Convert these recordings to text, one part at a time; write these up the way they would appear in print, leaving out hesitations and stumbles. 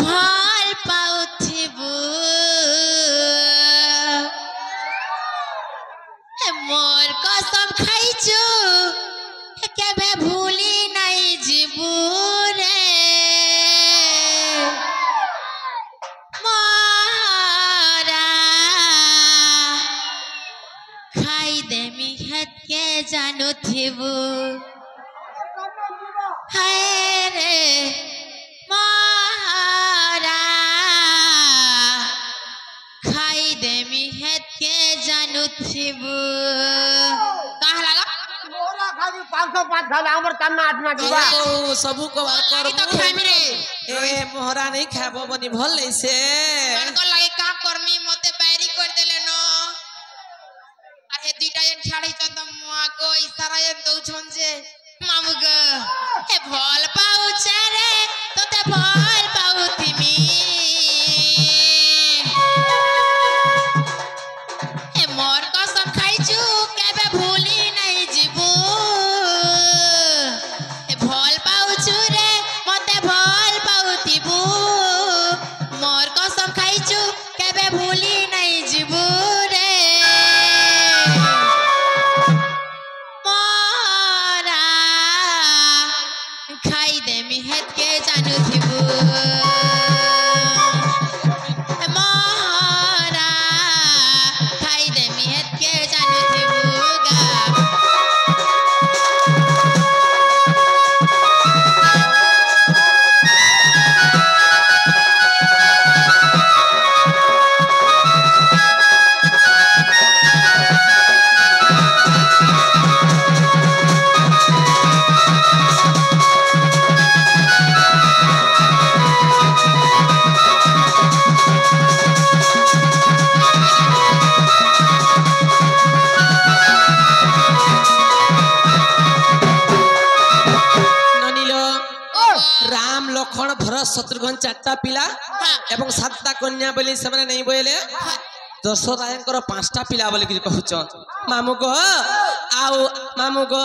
ভাল পাউথিবু মোর কসম খাইছু কেবে ভুলি নাই যিবু রে মারা খাই দেমি হেতকে জানুথিবু হায় রে মারা খাই দেমি হেতকে জানুথিবু কাহ লাগা मोरा खाली 505 खाला हमर तन्ना आत्मा दिबा ओ सबु को बार कर तो खाइमी रे ए मोहरा नहीं खाबो बनी भल नहीं से कनको लागे का करमी मते बैरी कर देले न अरे दुईटा जन छाड़ी त मुआ को इशारा जन दउछन जे मामू ग हे भल पाउछ रे तोते भल पाउथिमी हे मोर कसम खाइछु केबे भूली नहीं जीबू हे भल पाउछु रे मते भल पाउथिबू मोर कसम खाइछु केबे भूली नहीं जीबू रे मोरा खाई देमी हेत के जानुथिबू मोरा खाई देमी हेत के जानुथिबू गा ननिलो राम लखन भरत शत्रुघ्न चारटा पिला एवं सातटा कन्या बोली से माने नहीं बोले दशरायंकर पांचटा पिला बोली कि कहउछ मामू गो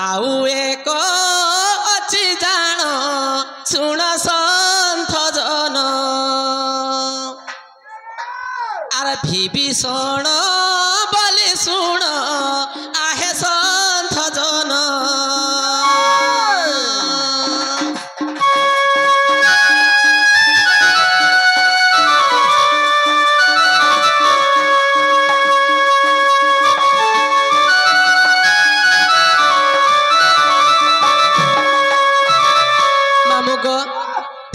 आउ एक अछि जान सुन संथ जन आरे विभीषण बोले सुन आहे संथ जन मामू गो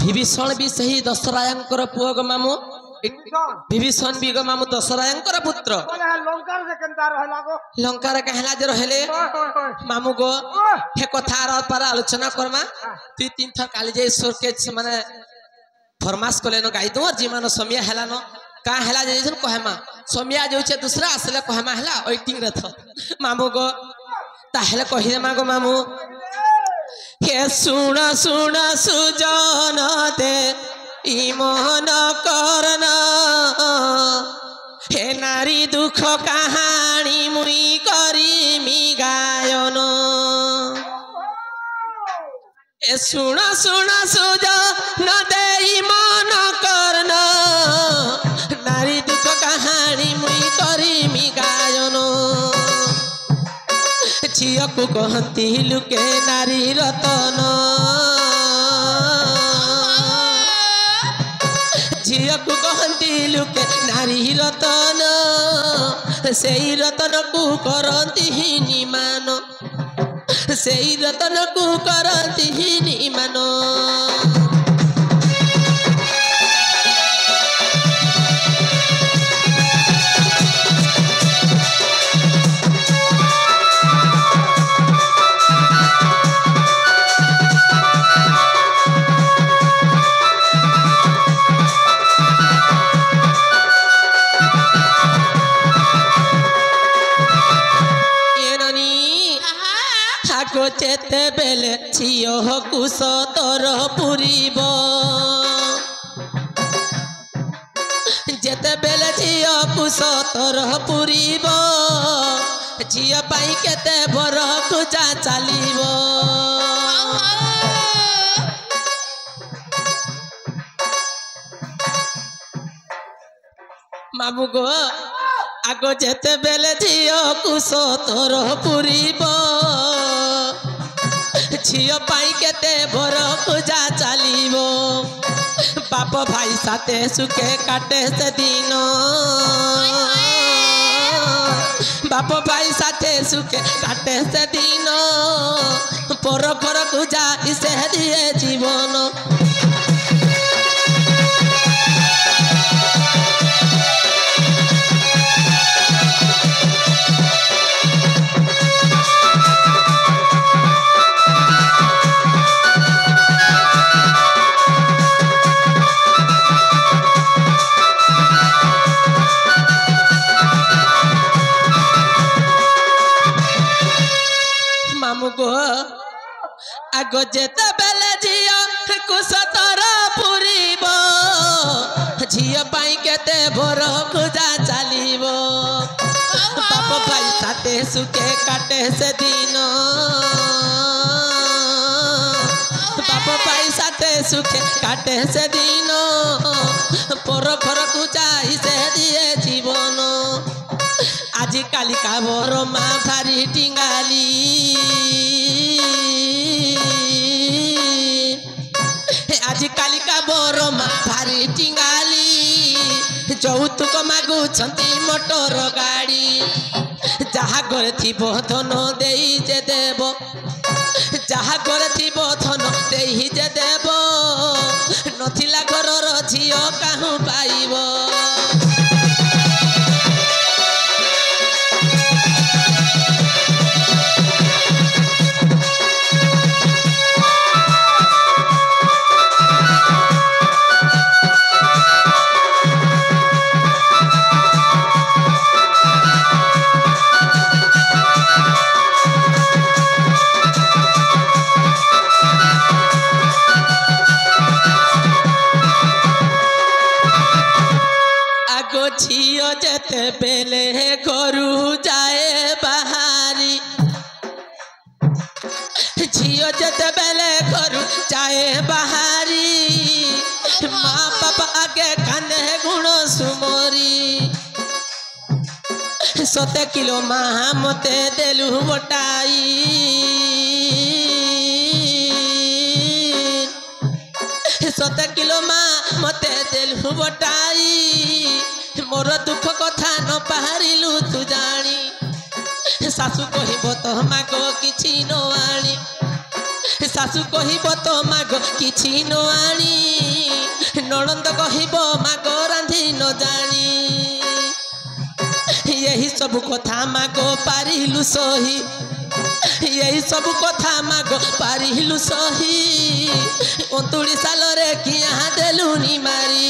विभीषण भी सही दशरायंकर पुओ गो मामू विभीषण भी गो मामू दशरायंकर पुत्र बोले लंकार से केनता रहला गो लंकार कहला जे रहले मामू गो हे कथार पर आलोचना करमा दुई तीन थर काली जे ईश्वर के माने फरमास कले न गाई दो जीवन समय हैला न का हैला जे जन कहमा समय जो छे दूसरा असले कहमा हैला वेटिंग रथ मामू गो ताहले कहि दे मागो मामू के सुन सुन सुजन दे इमन करना हे नारी दुख कहानी मुई करी मी गायन ए सुन सुन सुजन दे इमन करना नारी दुख कहानी मुई करी मी गायन झियो को कहती लुके नारी रतन झियो को कहती लुके नारी रतन से रतन को करती ही निमान से रतन को करती ही निमान चेते बेले झियो कुश तोर पुरीब जेते बेले झियो कुश तोर पुरीब झियो पाई केते बर खुजा चलिब ମାମୁ ଗୋ ଆଗ ଯେତେବେଳେ ଝିଅକୁ ସତର ପୁରିବ ଝିଅ ପାଇଁ କେତେ ବର ପୂଜା ଚାଲିବ ବାପ ଭାଇ ସାଥେ ସୁଖେ କାଟେ ସେଦିନ ବାପ ଭାଇ ସାଥେ ସୁଖେ କାଟେ ସେଦିନ ପର ଘରକୁ ଯାଇ ସେ ଦିଏ ଜୀବନ ମାମୁ ଗୋ ଆଗ ଯେତେବେଳେ ଝିଅକୁ ସତର ପୁରିବ ଝିଅ ପାଇଁ କେତେ ବର ପୂଜା ଚାଲିବ ବାପ ଭାଇ ସାଥେ ସୁଖେ କାଟେ ସେଦିନ ବାପ ଭାଇ ସାଥେ ସୁଖେ କାଟେ ସେଦିନ ପର ଘରକୁ ଯାଇ ସେ ଦିଏ ଜୀବନ আজি কালিকা বড় মা ভারি টিঙ্গালি আজি কালিকা বড় মা ভারি টিঙ্গালি যৌতুক মাগুছন্তি মোটর গাড়ি যাহা ঘরে থিব ধন দেই যে দেব যাহা ঘরে থিব ধন দেই যে দেব নথিলা ঘরর ঝিও কাহু পাইব ঝিও যেতে বেলে ঘরু যায় বাহারি ঝিও যেতে বেলে ঘরু যায় বাহারি মা বাবা আগে কানে গুণ সুমরি সতে কিলো মা মতে দেলু বটাই সতে কিলো মা মতে দেলু বটাই মোর দুঃখ কথা ন পাহারিলু তু জানি শাশু কহিব তো মাগ কিছু ন আনি শাশু কহিব তো মাগ কিছু ন আনি ননন্দ কহিব মাগ রাঁধি ন জানি এই সব কথা মাগ পারিলু সহি এই সব কথা মাগ পারিলু সহি 39 সালরে কিয়া দেলুনি মারি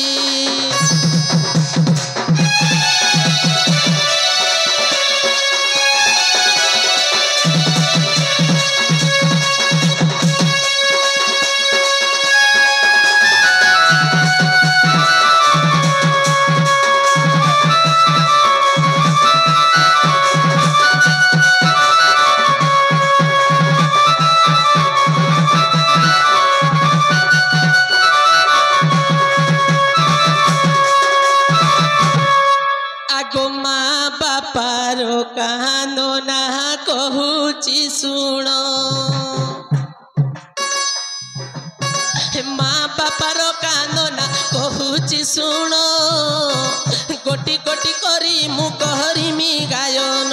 কানো না কহুচি শুণ মা বাপার কানো না কহুচি শুণ গোটি গোটি করি মু করিমি গায়ন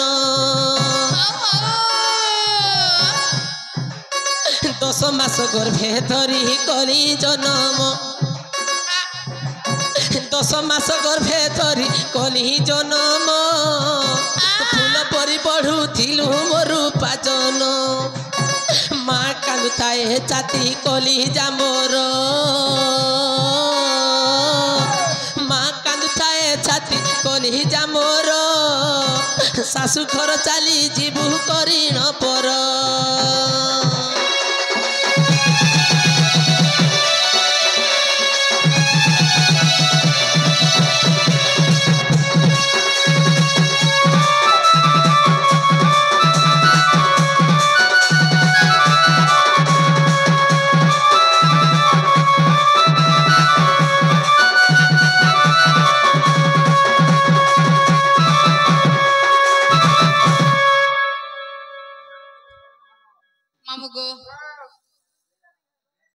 10 মাস গর্ভে ধরি করি জনম 10 মাস গর্ভে ধরি কলি জনম ফুল পরি পড়ুথিলু মরু পাজন মা কান্দুথায়ে ছাতি কলি জামর মা কান্দুথায়ে ছাতি কলি জামর শাশু ঘর চালি ଯିବୁ କରିଣ ପର ମାମୁଁ ଗୋ